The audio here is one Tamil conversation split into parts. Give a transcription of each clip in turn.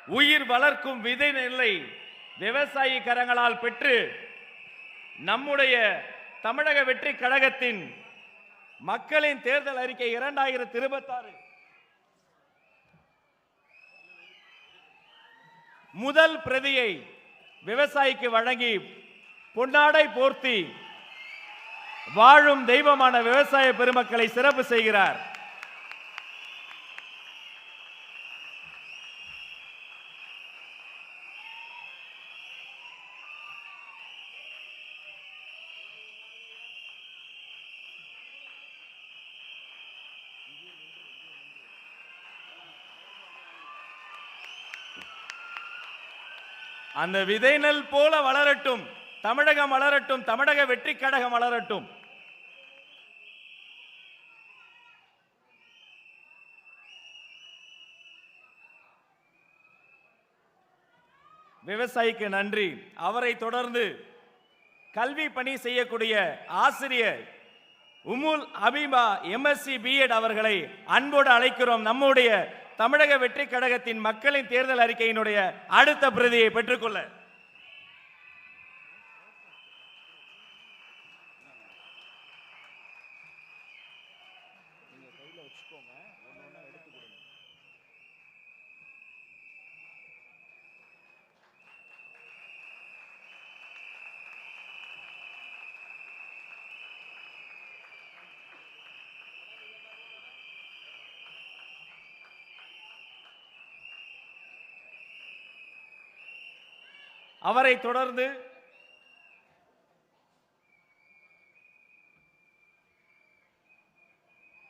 உயிர் வளர்க்கும் விதை நெல்லை விவசாயி கரங்களால் பெற்று நம்முடைய தமிழக வெற்றி கழகத்தின் மக்களின் தேர்தல் அறிக்கை 2026 முதல் பிரதியை விவசாயிக்கு வழங்கி பொன்னாடை போர்த்தி வாழும் தெய்வமான விவசாய பெருமக்களை சிறப்பு செய்கிறார். அந்த விதை நெல் போல வளரட்டும், தமிழகம் வளரட்டும், தமிழக வெற்றி கழகம் வளரட்டும். விவசாயிக்கு நன்றி. அவரை தொடர்ந்து கல்வி பணி செய்யக்கூடிய ஆசிரியர் உமுல் அபிமா MSc B.Ed அவர்களை அன்போடு அழைக்கிறோம். நம்முடைய தமிழக வெற்றி கழகத்தின் மக்களின் தேர்தல் அறிக்கையினுடைய அடுத்த பிரதியை பெற்றுக்கொள்ள அவரை தொடர்ந்து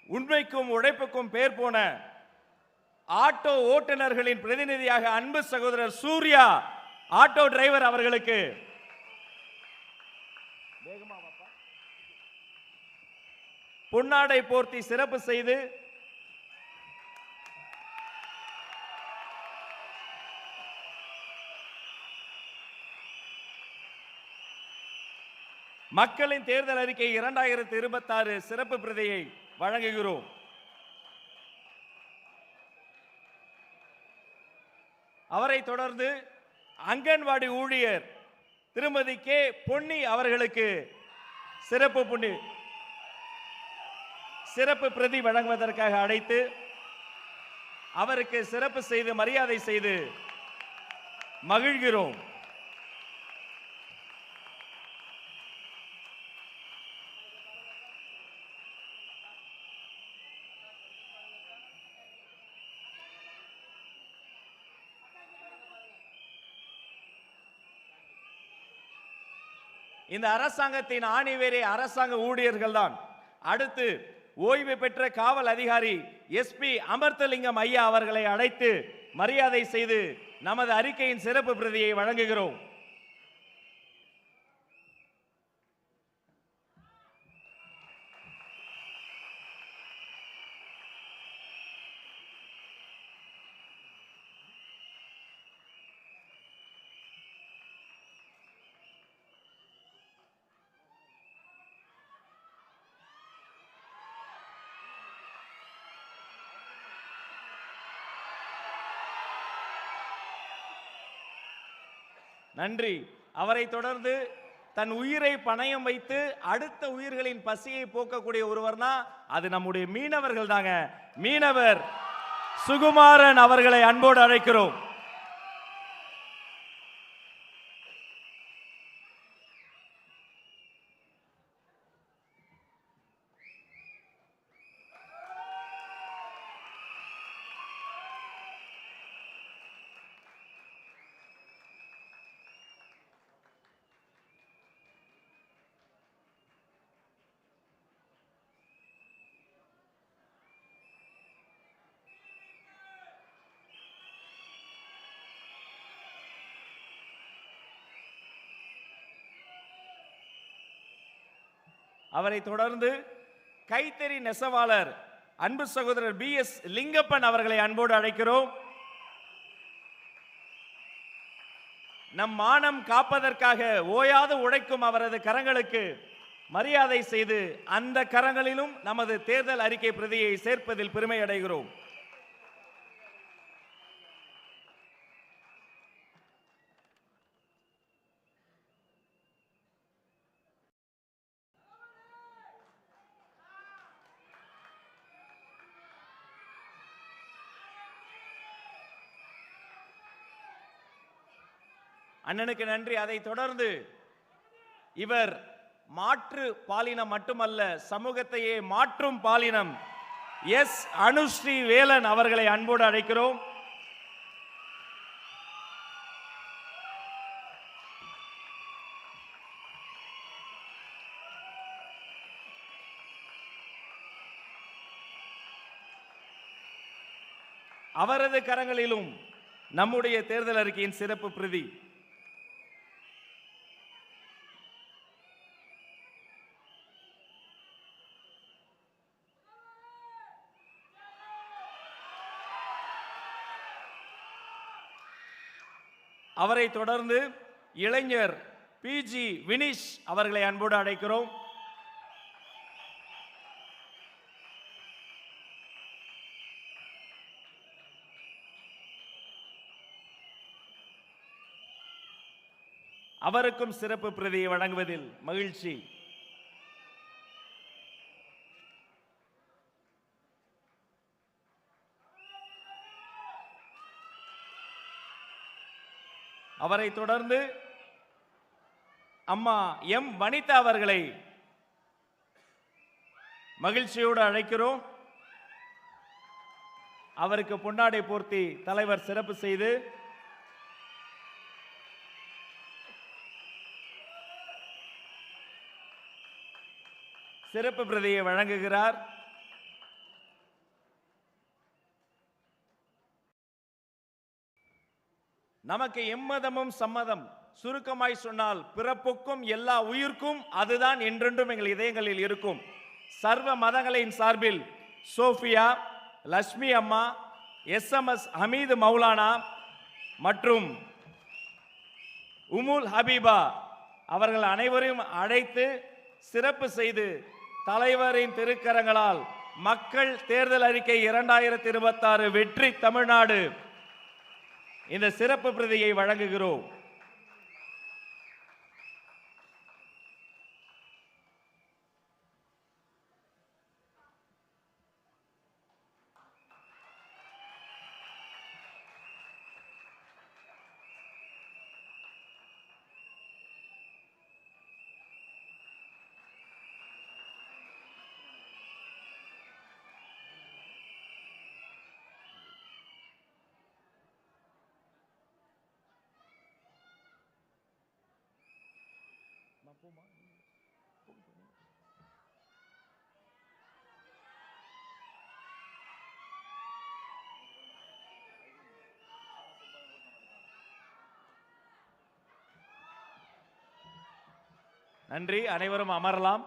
உண்மைக்கும் உழைப்புக்கும் பேர் போன ஆட்டோ ஓட்டுநர்களின் பிரதிநிதியாக அன்பு சகோதரர் சூர்யா ஆட்டோ டிரைவர் அவர்களுக்கு பொன்னாடை போர்த்தி சிறப்பு செய்து மக்களின் தேர்தல் அறிக்கை 2026 சிறப்பு பிரதியை வழங்குகிறோம். அவரை தொடர்ந்து அங்கன்வாடி ஊழியர் திருமதி கே பொன்னி அவர்களுக்கு சிறப்பு பிரதி வழங்குவதற்காக அழைத்து அவருக்கு சிறப்பு செய்து மரியாதை செய்து மகிழ்கிறோம். இந்த அரசாங்கத்தின் ஆணிவேரே அரசாங்க ஊழியர்கள் தான். அடுத்து ஓய்வு பெற்ற காவல் அதிகாரி SP அமர்த்தலிங்கம் ஐயா அவர்களை அழைத்து மரியாதை செய்து நமது அறிக்கையின் சிறப்பு பிரதியை வழங்குகிறோம். நன்றி. அவரை தொடர்ந்து தன் உயிரை பணயம் வைத்து அடுத்த உயிர்களின் பசியை போக்கக்கூடிய ஒருவர்னா அது நம்முடைய மீனவர்கள் தாங்க. மீனவர் சுகுமாரன் அவர்களை அன்போடு அழைக்கிறோம். அவரை தொடர்ந்து கைத்தறி நெசவாளர் அன்பு சகோதரர் BS லிங்கப்பன் அவர்களை அன்போடு அழைக்கிறோம். நம் மானம் காப்பதற்காக ஓயாது உழைக்கும் அவரது கரங்களுக்கு மரியாதை செய்து அந்த கரங்களிலும் நமது தேர்தல் அறிக்கை பிரதியை சேர்ப்பதில் பெருமை அடைகிறோம். அண்ணனுக்கு நன்றி. அதை தொடர்ந்து இவர் மாற்று பாலினம் மட்டுமல்ல, சமூகத்தையே மாற்றும் பாலினம் எஸ் அனுஸ்ரீ வேலன் அவர்களை அன்போடு அழைக்கிறோம். அவரது கரங்களிலும் நம்முடைய தேர்தல் அறிக்கையின் சிறப்பு பிரதி. அவரை தொடர்ந்து இளைஞர் பிஜி வினிஷ் அவர்களை அன்போடு அழைக்கிறோம். அவருக்கும் சிறப்பு பிரதியை வழங்குவதில் மகிழ்ச்சி. அவரை தொடர்ந்து அம்மா எம் வனிதா அவர்களை மகிழ்ச்சியோடு அழைக்கிறோம். அவருக்கு பொன்னாடை போர்த்தி தலைவர் சிறப்பு செய்து சிறப்பு பிரதியை வழங்குகிறார். நமக்கு எம்மதமும் சம்மதம், சுருக்கமாய் சொன்னால் பிறப்புக்கும் எல்லா உயிர்க்கும் அதுதான் என்றென்றும் எங்கள் இதயங்களில் இருக்கும். சர்வ மதங்களின் சார்பில் சோஃபியா, லட்சுமி அம்மா, SMS ஹமீது மௌலானா மற்றும் உமுல் ஹபீபா அவர்கள் அனைவரையும் அழைத்து சிறப்பு செய்து தலைவரின் திருக்கரங்களால் மக்கள் தேர்தல் அறிக்கை 2026 வெற்றி தமிழ்நாடு இந்த சிறப்பு பிரதியை வழங்குகிறோம். நன்றி. அனைவரும் அமரலாம்.